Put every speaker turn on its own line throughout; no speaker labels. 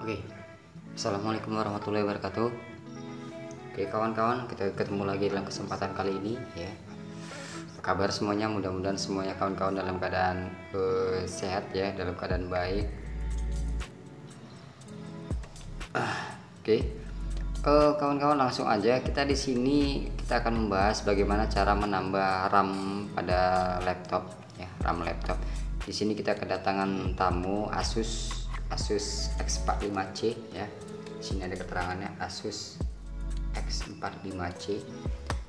Oke, assalamualaikum warahmatullahi wabarakatuh. Oke kawan-kawan, kita ketemu lagi dalam kesempatan kali ini ya. Apa kabar semuanya? Mudah-mudahan semuanya kawan-kawan dalam keadaan sehat ya, dalam keadaan baik. Oke, kawan-kawan langsung aja kita di sini kita akan membahas bagaimana cara menambah RAM pada laptop ya, RAM laptop. Di sini kita kedatangan tamu Asus X45C ya. Di sini ada keterangannya Asus X45C.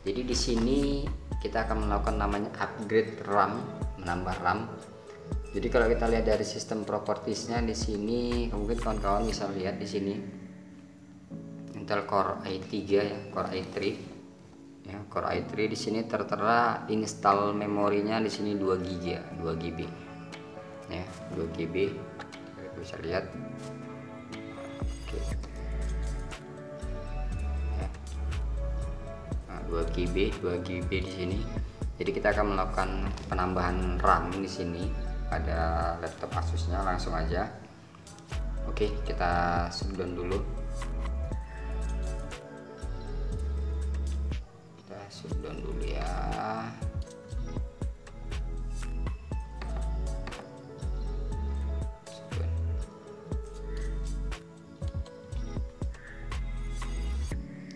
Jadi di sini kita akan melakukan namanya upgrade RAM, menambah RAM. Jadi kalau kita lihat dari sistem propertiesnya di sini, mungkin kawan-kawan bisa lihat di sini Intel Core i3 ya, Core i3 ya, Core i3 di sini tertera install memorinya di sini 2 GB ya, 2 GB bisa lihat. Oke. Ya. Nah, 2 GB di sini. Jadi kita akan melakukan penambahan RAM di sini pada laptop Asusnya, langsung aja. Oke, kita shutdown dulu. Kita shutdown dulu ya.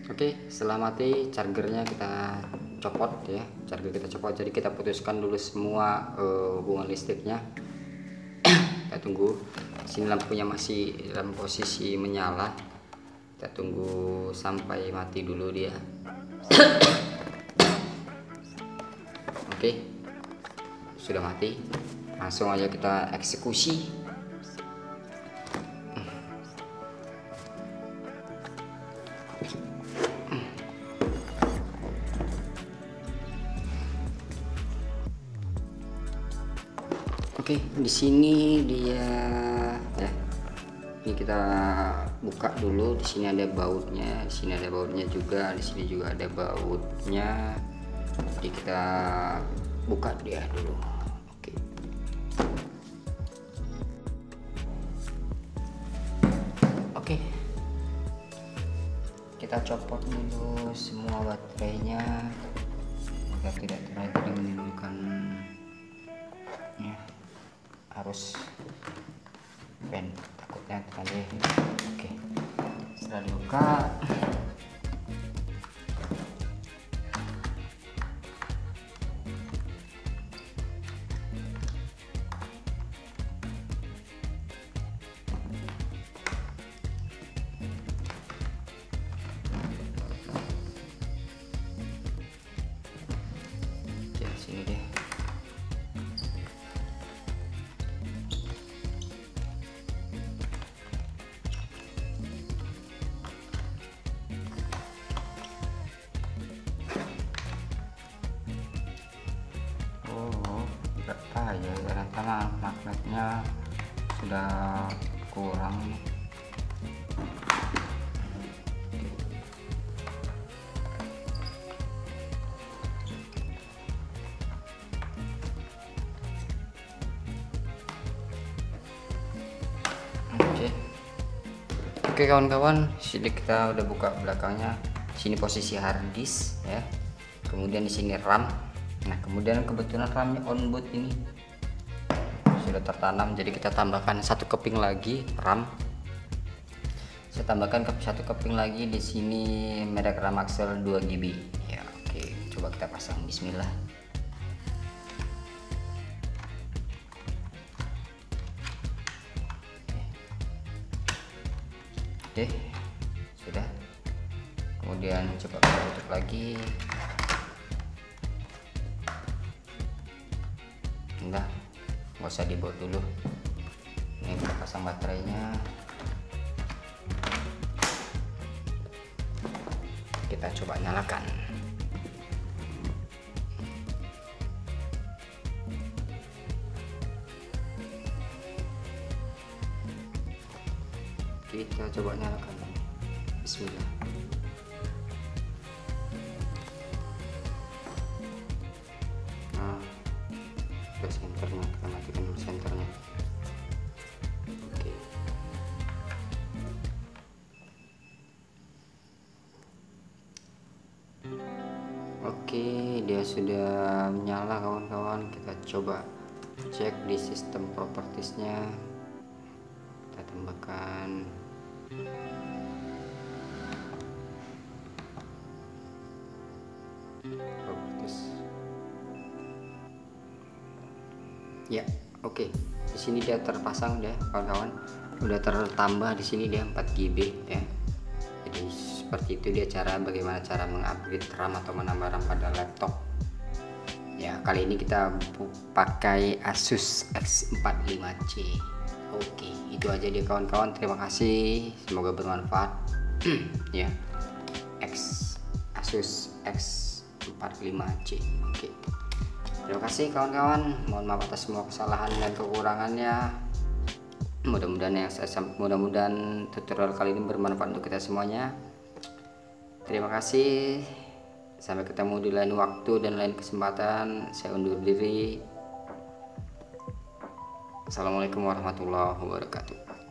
Oke, setelah mati chargernya kita copot ya, charger kita copot. Jadi kita putuskan dulu semua hubungan listriknya. Kita tunggu. Sini lampunya masih dalam posisi menyala. Kita tunggu sampai mati dulu dia. Oke, sudah mati. Langsung aja kita eksekusi. Oke, di sini dia ya. Ini kita buka dulu. Di sini ada bautnya, di sini ada bautnya juga, di sini juga ada bautnya. Jadi kita buka dia dulu. Oke. Oke. Kita copot dulu semua baterainya agar tidak terlalu menimbulkan ya harus pen, takutnya terlalu. Oke, setelah dibuka ya, sini deh. Ya ternyata magnetnya sudah kurang. Oke kawan-kawan, sini kita udah buka belakangnya. Sini posisi hard disk ya, kemudian di sini RAM. Nah kemudian kebetulan RAM-nya onboard ini sudah tertanam, jadi kita tambahkan satu keping lagi RAM. Saya tambahkan satu keping lagi di sini merek RAM Axel 2 GB ya. Oke, coba kita pasang. Bismillah. Oke, sudah. Kemudian coba kita tutup lagi. Enggak, nggak usah dibaut dulu. Ini kita pasang baterainya. Kita coba nyalakan. Kita coba nyalakan. Bismillah. Nah, senternya kita matikan dulu senternya. dia sudah menyala kawan-kawan. Kita coba cek di sistem propertiesnya, kita tambahkan properties ya. Oke, di sini dia terpasang deh kawan-kawan, udah tertambah di sini dia 4 GB ya. Jadi seperti itu dia bagaimana cara mengupgrade RAM atau menambah RAM pada laptop ya. Kali ini kita pakai Asus X45C. Oke, itu aja dia kawan-kawan. Terima kasih, semoga bermanfaat ya. Asus X45C. Oke, terima kasih kawan-kawan. Mohon maaf atas semua kesalahan dan kekurangannya. Mudah-mudahan tutorial kali ini bermanfaat untuk kita semuanya. Terima kasih. Sampai ketemu di lain waktu dan lain kesempatan. Saya undur diri. Assalamualaikum warahmatullahi wabarakatuh.